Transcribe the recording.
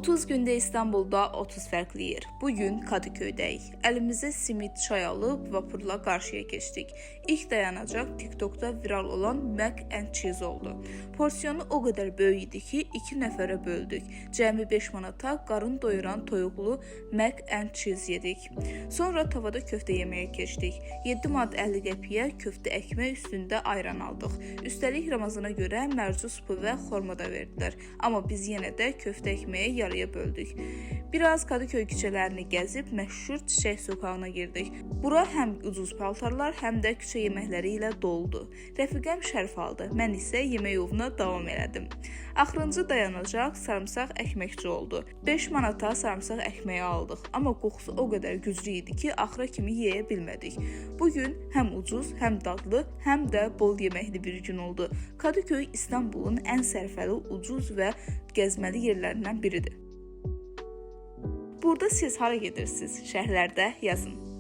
30 gündə İstanbulda 30 fərqli yer. Bugün Kadıköydəyik. Əlimizə simit, çay alıb vapurla qarşıya keçdik. İlk dayanacaq TikTokda viral olan Mac and Cheese oldu. Porsiyonu o qədər böyük idi ki, 2 nəfərə böldük. Cəmi 5 manata qarın doyuran toyuqlu Mac and Cheese yedik. Sonra tavada köftə yeməyə keçdik. 7 manat 50 qəpiyə köftə ekmək üstündə ayran aldıq. Üstəlik Ramazana görə mərcu supu və xorma da verdilər. Amma biz yenə də köftə ekməyə yarıya böldük. Biraz Kadıköy küçələrini gəzib məşhur Çiçək sokağına girdik. Bura həm ucuz paltarlar, həm də küçə yeməkləri ilə doldu. Rəfiqəm şərf aldı, mən isə yemək yoluna davam elədim. Axırıncı dayanacaq sarımsaq əkməkçi oldu. 5 manata sarımsaq əkməyi aldıq, amma qoxusu o qədər güclü idi ki, axıra kimi yeyə bilmədik. Bugün həm ucuz, həm dadlı, həm də bol yeməkli bir gün oldu. Kadıköy İstanbulun ən sərfəli, ucuz və gəzməli yerlərindən biridir. Burada siz hara gedirsiniz? Şərhlərdə yazın.